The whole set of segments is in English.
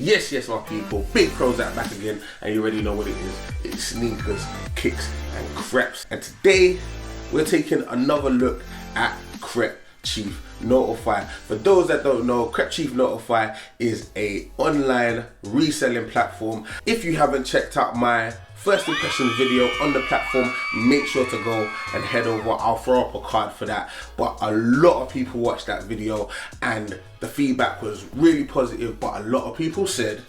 Yes, my people, Big PROZECH back again, and you already know what it is. It's sneakers, kicks, and crepes. And today, we're taking another look at CREP CHIEF NOTIFY. For those that don't know, CREP CHIEF NOTIFY is a online reselling platform. If you haven't checked out my first impressions video on the platform, make sure to go and head over. I'll throw up a card for that. But a lot of people watched that video and the feedback was really positive, but a lot of people said,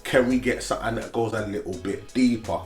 can we get something that goes a little bit deeper,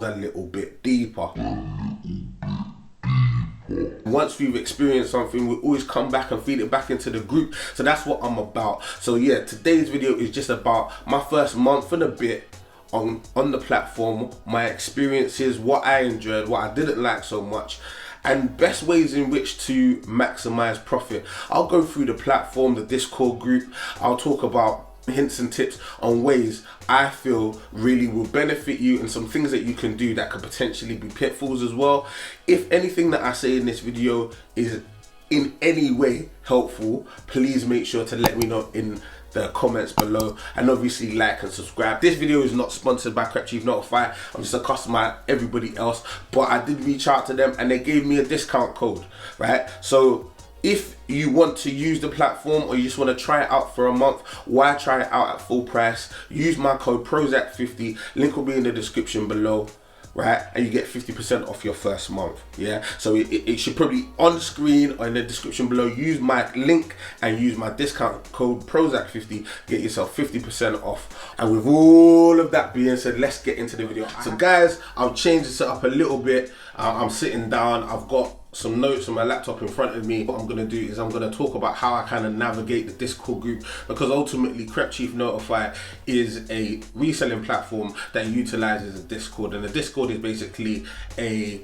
Once we've experienced something, we always come back and feed it back into the group. So that's what I'm about. So yeah, today's video is just about my first month and a bit on the platform, my experiences, what I enjoyed, what I didn't like so much, and best ways in which to maximize profit. I'll go through the platform, the Discord group. I'll talk about hints and tips on ways I feel really will benefit you and some things that you can do that could potentially be pitfalls as well. If anything that I say in this video is in any way helpful, please make sure to let me know in the comments below, and obviously like and subscribe. This video is not sponsored by CREP CHIEF NOTIFY. I'm just a customer like everybody else, but I did reach out to them and they gave me a discount code, right? So if you want to use the platform or you just want to try it out for a month, why try it out at full price? Use my code PROZECH50, link will be in the description below, right? And you get 50% off your first month. Yeah, so it should probably on screen or in the description below. Use my link and use my discount code PROZECH50, get yourself 50% off. And with all of that being said, let's get into the video. So guys, I'll change this up a little bit. I'm sitting down, I've got some notes on my laptop in front of me. What I'm going to do is I'm going to talk about how I kind of navigate the Discord group, because ultimately CREP CHIEF NOTIFY is a reselling platform that utilizes a Discord, and the Discord is basically a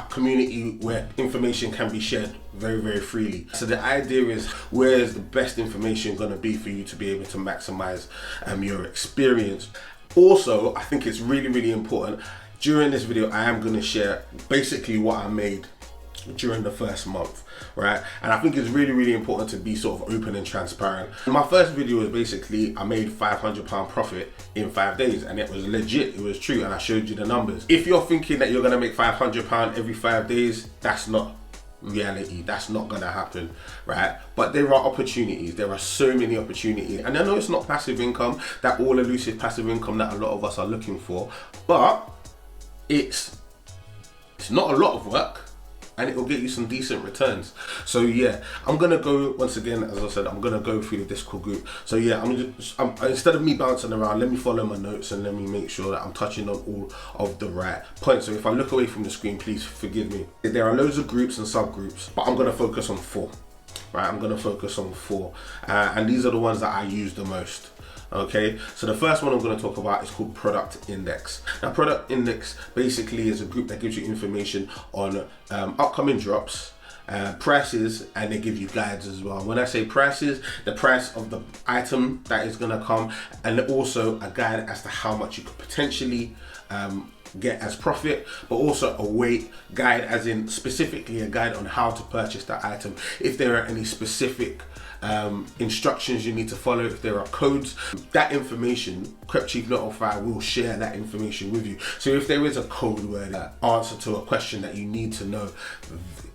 community where information can be shared very freely. So the idea is, where is the best information going to be for you to be able to maximize your experience. Also, I think it's really important, during this video I am going to share basically what I made during the first month, right? And I think it's really important to be sort of open and transparent. My first video was basically, I made £500 profit in 5 days, and it was legit, it was true, and I showed you the numbers. If you're thinking that you're gonna make £500 every 5 days, that's not reality, that's not gonna happen, right? But there are opportunities, there are so many opportunities, and I know it's not passive income, that all elusive passive income that a lot of us are looking for, but it's not a lot of work, and it will get you some decent returns. So yeah, I'm gonna go, once again, as I said, I'm gonna go through the Discord group. So yeah, instead of me bouncing around, let me follow my notes and let me make sure that I'm touching on all of the right points. So if I look away from the screen, please forgive me. There are loads of groups and subgroups, but I'm gonna focus on 4, right? I'm gonna focus on 4, and these are the ones that I use the most. Okay, so the first one I'm going to talk about is called Product Index. Now, Product Index basically is a group that gives you information on upcoming drops, prices, and they give you guides as well. When I say prices, the price of the item that is going to come, and also a guide as to how much you could potentially get as profit, but also a weight guide, as in specifically a guide on how to purchase that item, if there are any specific instructions you need to follow, if there are codes. That information, CREP CHIEF NOTIFY will share that information with you. So if there is a code word, answer to a question that you need to know,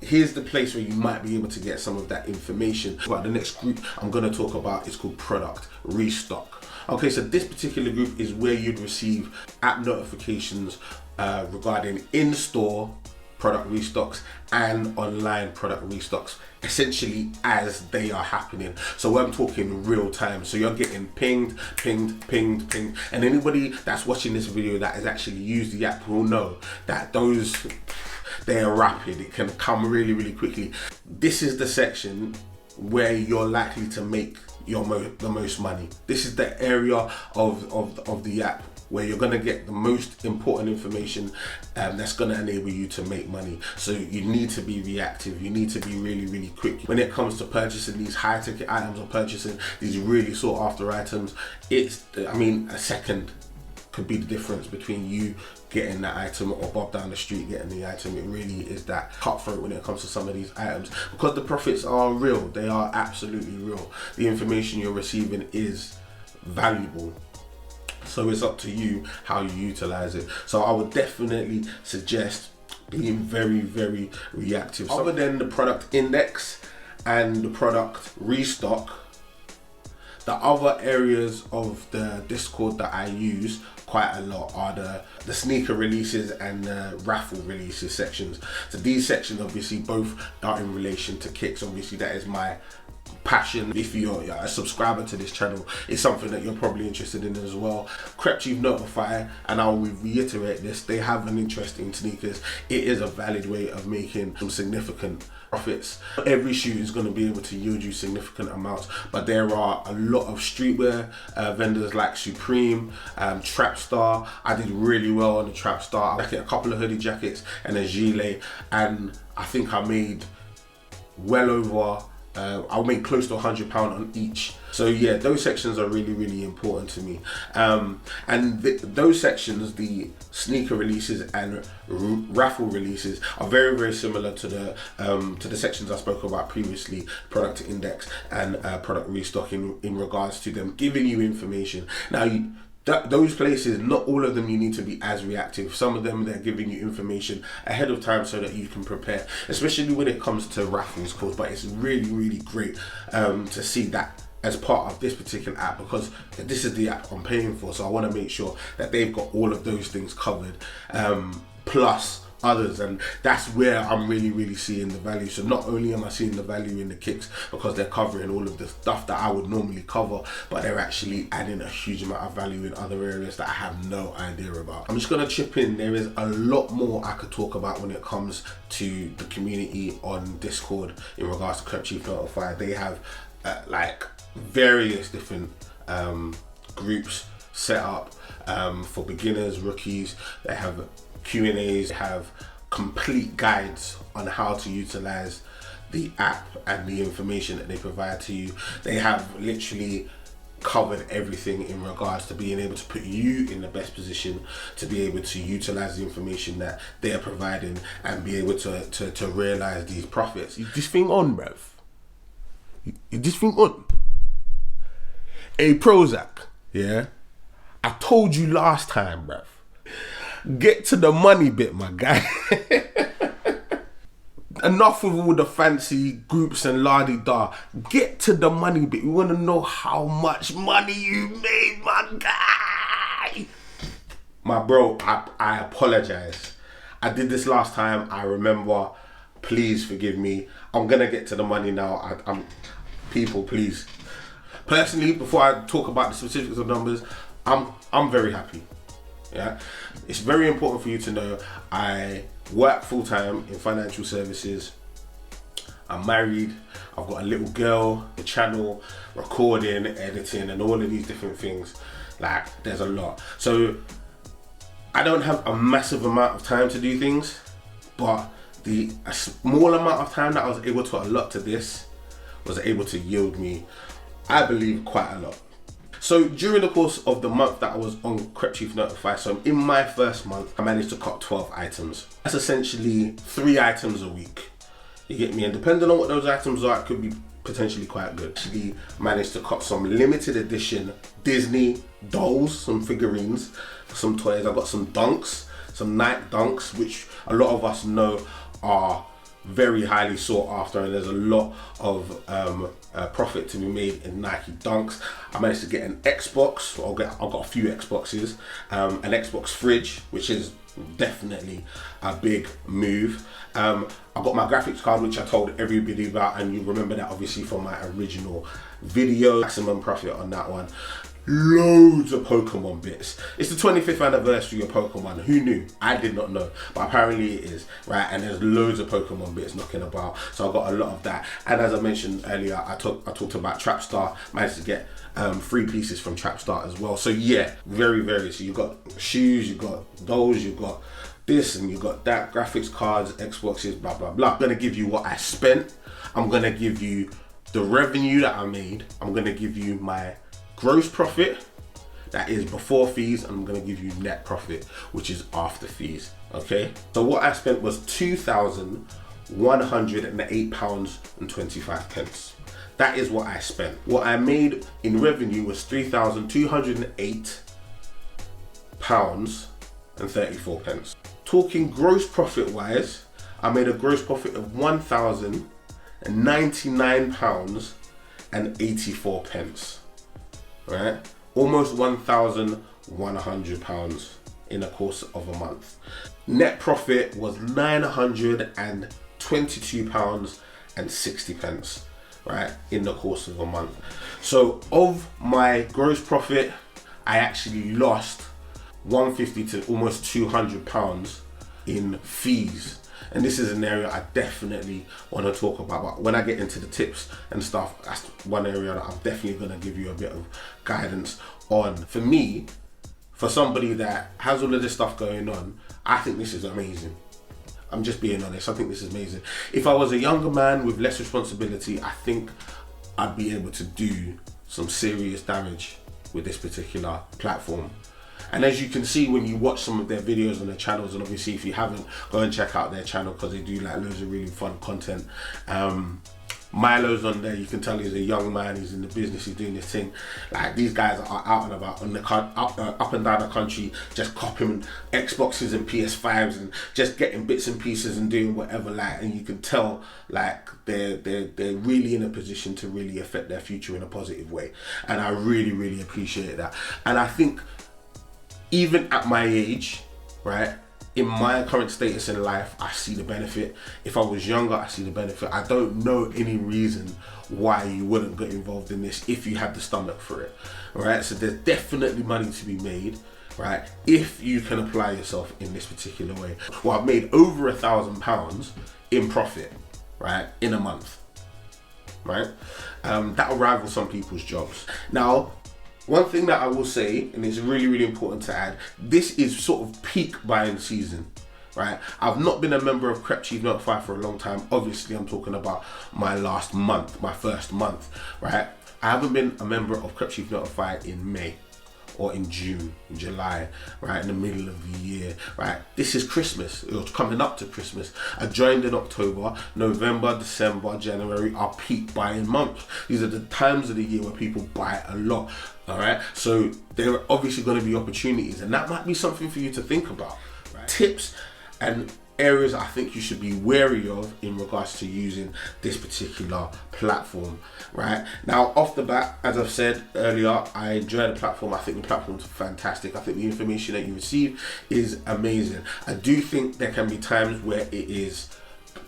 here's the place where you might be able to get some of that information. But the next group I'm going to talk about is called Product Restock. Okay, so this particular group is where you'd receive app notifications regarding in-store product restocks and online product restocks, essentially as they are happening. So I'm talking real time. So you're getting pinged, and anybody that's watching this video that has actually used the app will know that they are rapid. It can come really quickly. This is the section where you're likely to make the most money. This is the area of the app where you're going to get the most important information that's going to enable you to make money. So you need to be reactive, you need to be really quick when it comes to purchasing these high ticket items or purchasing these really sought after items. A second could be the difference between you getting that item or Bob down the street getting the item. It really is that cutthroat when it comes to some of these items, because the profits are real, they are absolutely real. The information you're receiving is valuable. So it's up to you how you utilize it. So I would definitely suggest being very, very reactive. Other than the product index and the product restock, the other areas of the Discord that I use quite a lot are the sneaker releases and the raffle releases sections. So these sections obviously both are in relation to kicks. Obviously that is my passion. If you're a subscriber to this channel, it's something that you're probably interested in as well. CREP Chief Notify, and I will reiterate this, they have an interest in sneakers. It is a valid way of making some significant profits. Every shoe is going to be able to yield you significant amounts, but there are a lot of streetwear vendors like Supreme, Trapstar. I did really well on the Trapstar. I got a couple of hoodie jackets and a gilet, and I think I made well over I'll make close to £100 on each. So yeah, those sections are really, really important to me. And those sections, the sneaker releases and raffle releases, are very, very similar to the sections I spoke about previously, product index and product restocking, in regards to them giving you information. Now, those places, not all of them you need to be as reactive. Some of them, they're giving you information ahead of time so that you can prepare, especially when it comes to raffles, but it's really, really great to see that as part of this particular app, because this is the app I'm paying for, so I want to make sure that they've got all of those things covered, plus others, and that's where I'm really, really seeing the value. So not only am I seeing the value in the kicks because they're covering all of the stuff that I would normally cover, but they're actually adding a huge amount of value in other areas that I have no idea about. I'm just gonna chip in, there is a lot more I could talk about when it comes to the community on Discord in regards to CREP Chief Notify. They have like various different groups set up for beginners, rookies. They have Q&As, have complete guides on how to utilize the app and the information that they provide to you. They have literally covered everything in regards to being able to put you in the best position to be able to utilize the information that they are providing and be able to realize these profits. Is this thing on, bruv? Is this thing on? Hey, PROZECH, yeah? I told you last time, bruv. Get to the money bit, my guy. Enough with all the fancy groups and la-di-da. Get to the money bit. We want to know how much money you made, my guy. My bro, I apologize. I did this last time, I remember. Please forgive me. I'm going to get to the money now. People, please. Personally, before I talk about the specifics of numbers, I'm very happy. Yeah, it's very important for you to know I work full-time in financial services. I'm married. I've got a little girl, the channel, recording, editing, and all of these different things. Like, there's a lot. So I don't have a massive amount of time to do things, but a small amount of time that I was able to allot to this was able to yield me, I believe, quite a lot. So during the course of the month that I was on CREP Chief Notify, so in my first month, I managed to cop 12 items. That's essentially 3 items a week. You get me? And depending on what those items are, it could be potentially quite good. Actually managed to cop some limited edition Disney dolls, some figurines, some toys. I got some dunks, some Nike dunks, which a lot of us know are very highly sought after, and there's a lot of profit to be made in Nike dunks. I managed to get an Xbox. I've got a few Xboxes, an Xbox fridge, which is definitely a big move. I got my graphics card, which I told everybody about, and you remember that obviously from my original video. Maximum profit on that one. Loads of Pokemon bits. It's the 25th anniversary of Pokemon. Who knew? I did not know, but apparently it is, right? And there's loads of Pokemon bits knocking about, so I got a lot of that. And as I mentioned earlier, I talked about Trapstar. Managed to get 3 pieces from Trapstar as well. So yeah, very, very. So you got shoes, you got those, you got this, and you got that. Graphics cards, Xboxes, blah blah blah. I'm gonna give you what I spent. I'm gonna give you the revenue that I made. I'm gonna give you my gross profit, that is before fees, and I'm gonna give you net profit, which is after fees. Okay, so what I spent was £2,108.25. That is what I spent. What I made in revenue was £3,208 pounds and 34 pence. Talking gross profit wise, I made a gross profit of £1,099 and 84 pence, right? Almost £1,100 in the course of a month. Net profit was £922 and 60 pence, right, in the course of a month. So of my gross profit, I actually lost £150 to almost £200 in fees. And this is an area I definitely want to talk about. But when I get into the tips and stuff, that's one area that I'm definitely going to give you a bit of guidance on. For me, for somebody that has all of this stuff going on, I think this is amazing. I'm just being honest. I think this is amazing. If I was a younger man with less responsibility, I think I'd be able to do some serious damage with this particular platform. And as you can see when you watch some of their videos on their channels, and obviously if you haven't, go and check out their channel because they do like loads of really fun content. Milo's on there, you can tell he's a young man, he's in the business, he's doing this thing. Like, these guys are out and about on the up and down the country, just copying Xboxes and PS5s and just getting bits and pieces and doing whatever, like, and you can tell like they're really in a position to really affect their future in a positive way. And I really appreciate that. And I think even at my age, right, in my current status in life, I see the benefit. If I was younger, I see the benefit. I don't know any reason why you wouldn't get involved in this if you had the stomach for it, right? So there's definitely money to be made, right, if you can apply yourself in this particular way. Well, I've made over £1,000 in profit, right, in a month, right? That'll rival some people's jobs. Now, one thing that I will say, and it's really important to add, this is sort of peak buying season, right? I've not been a member of CREP Chief Notify for a long time. Obviously, I'm talking about my last month, my first month, right? I haven't been a member of CREP Chief Notify in May or in June, in July, right, in the middle of the year, right? This is Christmas, it was coming up to Christmas. I joined in October. November, December, January are peak buying months. These are the times of the year where people buy a lot, all right? So there are obviously going to be opportunities, and that might be something for you to think about, right? Tips and areas I think you should be wary of in regards to using this particular platform, right? Now, off the bat, as I've said earlier, I enjoy the platform. I think the platform's fantastic. I think the information that you receive is amazing. I do think there can be times where it is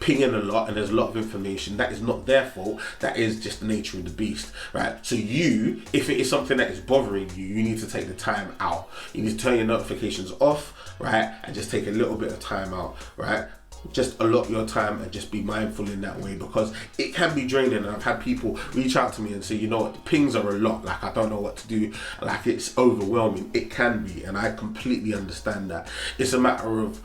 pinging a lot and there's a lot of information. That is not their fault. That is just the nature of the beast, right? So you, if it is something that is bothering you, you need to take the time out. You need to turn your notifications off, right? And just take a little bit of time out, right? Just allot your time and just be mindful in that way, because it can be draining. And I've had people reach out to me and say, you know what, the pings are a lot, like I don't know what to do, like it's overwhelming. It can be, and I completely understand that. It's a matter of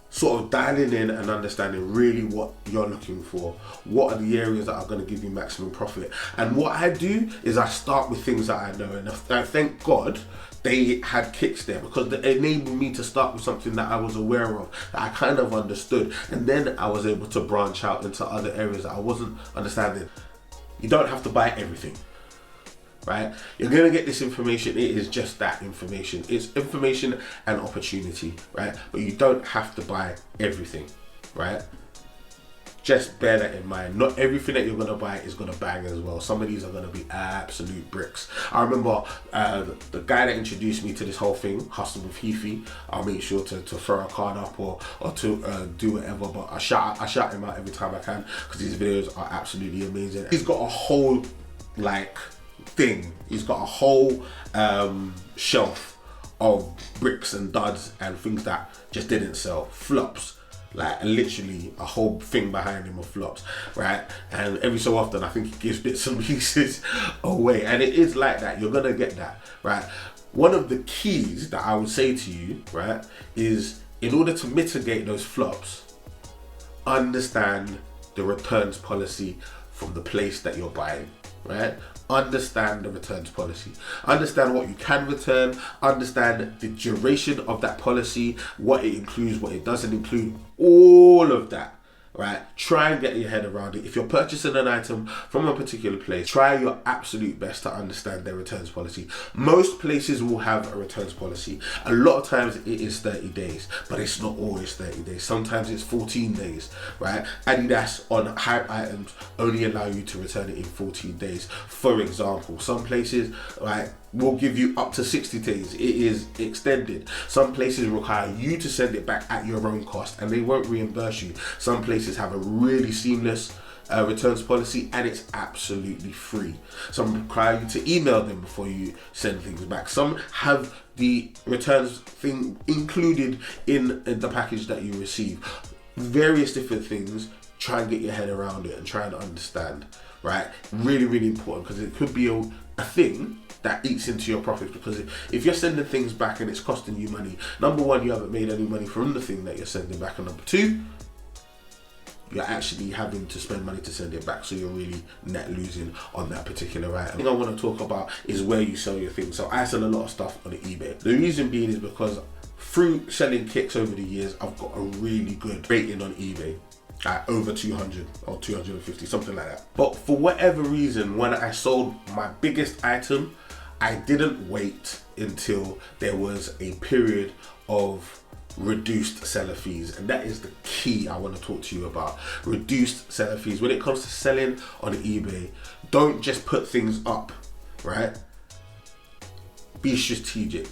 sort of dialing in and understanding really what you're looking for. What are the areas that are going to give you maximum profit? And what I do is I start with things that I know, and thank God they had kicks there, because they enabled me to start with something that I was aware of, that I kind of understood, and then I was able to branch out into other areas that I wasn't understanding. You don't have to buy everything, right? You're gonna get this information. It is just that information. It's information and opportunity, right? But you don't have to buy everything, right? Just bear that in mind. Not everything that you're gonna buy is gonna bang as well. Some of these are gonna be absolute bricks. I remember the guy that introduced me to this whole thing, Hustle with Heafy. I'll make sure to throw a card up or to do whatever. But I shout him out every time I can, because these videos are absolutely amazing. He's got a whole thing. He's got a whole shelf of bricks and duds and things that just didn't sell, flops. Like literally a whole thing behind him of flops, right? And every so often I think he gives bits and pieces away, and it is like that. You're gonna get that, right? One of the keys that I would say to you, right, is in order to mitigate those flops, understand the returns policy from the place that you're buying, right? Understand the returns policy. Understand what you can return. Understand the duration of that policy, what it includes, what it doesn't include, all of that, right? Try and get your head around it. If you're purchasing an item from a particular place, try your absolute best to understand their returns policy. Most places will have a returns policy. A lot of times it is 30 days, but it's not always 30 days. Sometimes it's 14 days, right? Adidas on hype items only allow you to return it in 14 days. For example, some places, right, will give you up to 60 days. It is extended. Some places require you to send it back at your own cost and they won't reimburse you. Some places have a really seamless returns policy and it's absolutely free. Some require you to email them before you send things back. Some have the returns thing included in the package that you receive. Various different things. Try and get your head around it and try and understand, right? Really, really important, because it could be a thing that eats into your profits, because if you're sending things back and it's costing you money, number one, you haven't made any money from the thing that you're sending back, and number two, you're actually having to spend money to send it back, so you're really net losing on that particular item. The thing I want to talk about is where you sell your things. So I sell a lot of stuff on eBay. The reason being is because through selling kicks over the years, I've got a really good rating on eBay. At over 200 or 250, something like that. But for whatever reason, when I sold my biggest item, I didn't wait until there was a period of reduced seller fees, and that is the key I want to talk to you about. Reduced seller fees. When it comes to selling on eBay, don't just put things up, right? Be strategic.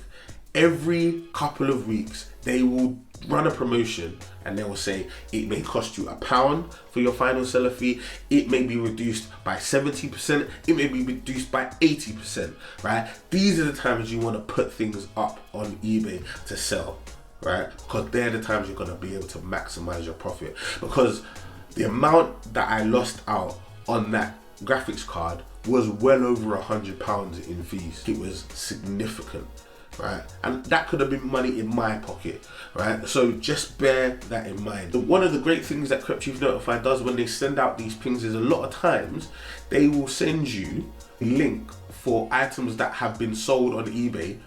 Every couple of weeks, they will run a promotion and they will say it may cost you £1 for your final seller fee. It may be reduced by 70%. It may be reduced by 80%, right? These are the times you want to put things up on eBay to sell, right? Because they're the times you're going to be able to maximize your profit. Because the amount that I lost out on that graphics card was well over £100 in fees. It was significant, right? And that could have been money in my pocket, right? So just bear that in mind. One of the great things that CREP Chief Notify does when they send out these pings is a lot of times they will send you a link for items that have been sold on eBay,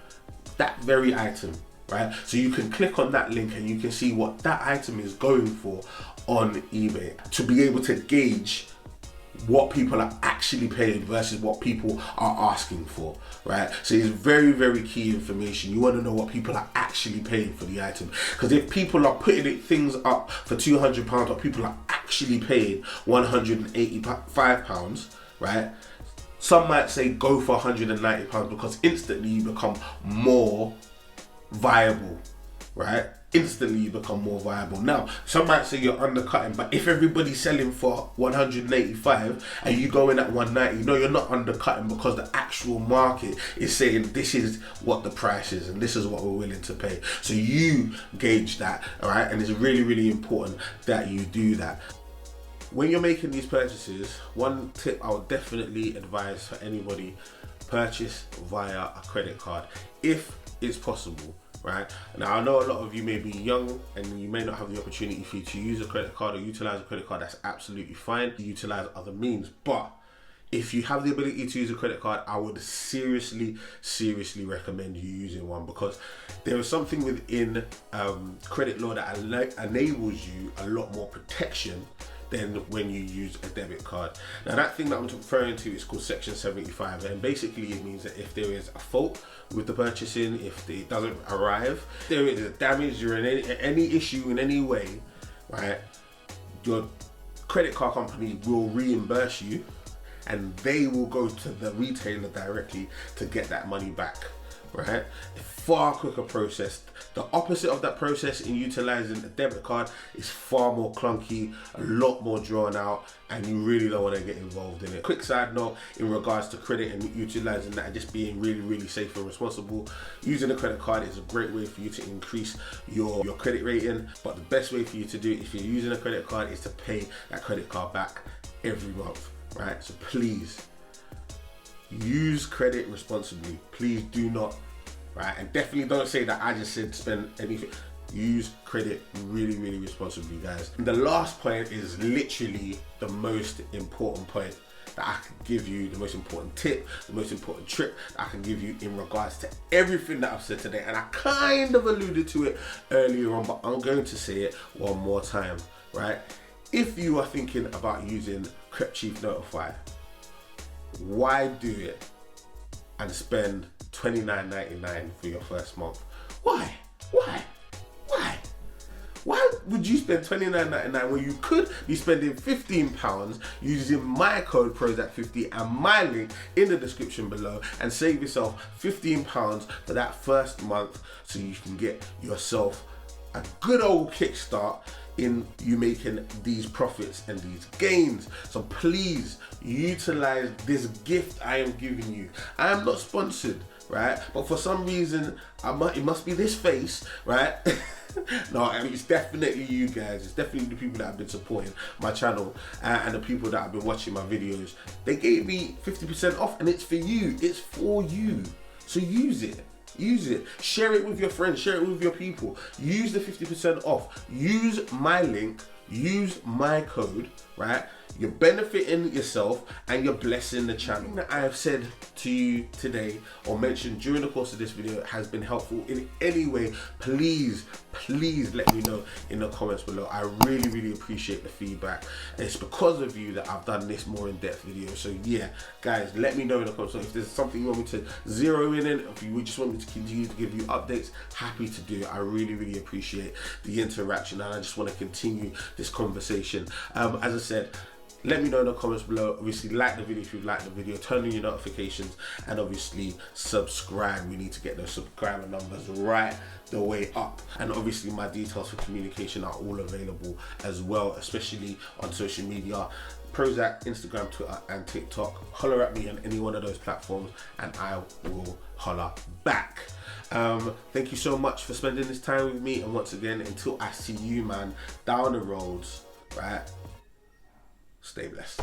that very item, right? So you can click on that link and you can see what that item is going for on eBay to be able to gauge what people are actually paying versus what people are asking for, right? So it's very, very key information. You want to know what people are actually paying for the item, because if people are putting things up for £200 or people are actually paying £185, right? Some might say go for £190 because instantly you become more viable, right? Instantly you become more viable. Now, some might say you're undercutting, but if everybody's selling for 185 and you go in at 190, no, you're not undercutting, because the actual market is saying this is what the price is and this is what we're willing to pay. So you gauge that, all right? And it's really, really important that you do that. When you're making these purchases, one tip I would definitely advise for anybody: purchase via a credit card if it's possible. Right? Now, I know a lot of you may be young and you may not have the opportunity for you to use a credit card or utilize a credit card. That's absolutely fine. Utilize other means. But if you have the ability to use a credit card, I would seriously recommend you using one, because there is something within credit law that enables you a lot more protection than when you use a debit card. Now, that thing that I'm referring to is called Section 75, and basically it means that if there is a fault with the purchasing, if it doesn't arrive, if there is a damage or any issue in any way, right, your credit card company will reimburse you and they will go to the retailer directly to get that money back, right? A far quicker process. The opposite of that process in utilizing a debit card is far more clunky, a lot more drawn out, and you really don't want to get involved in it. Quick side note in regards to credit and utilizing that and just being really safe and responsible: using a credit card is a great way for you to increase your credit rating, but the best way for you to do it if you're using a credit card is to pay that credit card back every month, right? So please use credit responsibly. Please do not, right? And definitely don't say that I just said spend anything. Use credit really responsibly, guys. And the last point is literally the most important point that I can give you, the most important tip, the most important trick that I can give you in regards to everything that I've said today. And I kind of alluded to it earlier on, but I'm going to say it one more time, right? if you are thinking about using CREP Chief Notify, why do it and spend $29.99 for your first month? Why? Why would you spend $29.99 when you could be spending £15 using my code PROZECH50 and my link in the description below, and save yourself £15 for that first month so you can get yourself a good old kickstart in you making these profits and these gains. So please utilize this gift I am giving you. I am not sponsored, right? But for some reason, it must be this face, right? No, I mean, it's definitely you guys. It's definitely the people that have been supporting my channel and the people that have been watching my videos. They gave me 50% off, and it's for you. It's for you. So use it. Use it. Share it with your friends. Share it with your people. Use the 50% off. Use my link. Use my code, right? You're benefiting yourself and you're blessing the channel. Everything that I have said to you today or mentioned during the course of this video has been helpful in any way, please let me know in the comments below. I really appreciate the feedback. It's because of you that I've done this more in-depth video. So yeah, guys, let me know in the comments. So if there's something you want me to zero in, if you just want me to continue to give you updates, happy to do it. I really appreciate the interaction, and I just want to continue this conversation. As I said, let me know in the comments below. Obviously, like the video if you like the video, turn on your notifications, and obviously subscribe. We need to get those subscriber numbers right the way up. And obviously my details for communication are all available as well, especially on social media: PROZECH, Instagram, Twitter and TikTok. Holler at me on any one of those platforms and I will holler back. Thank you so much for spending this time with me, and once again, until I see you, man, down the roads, right? Stay blessed.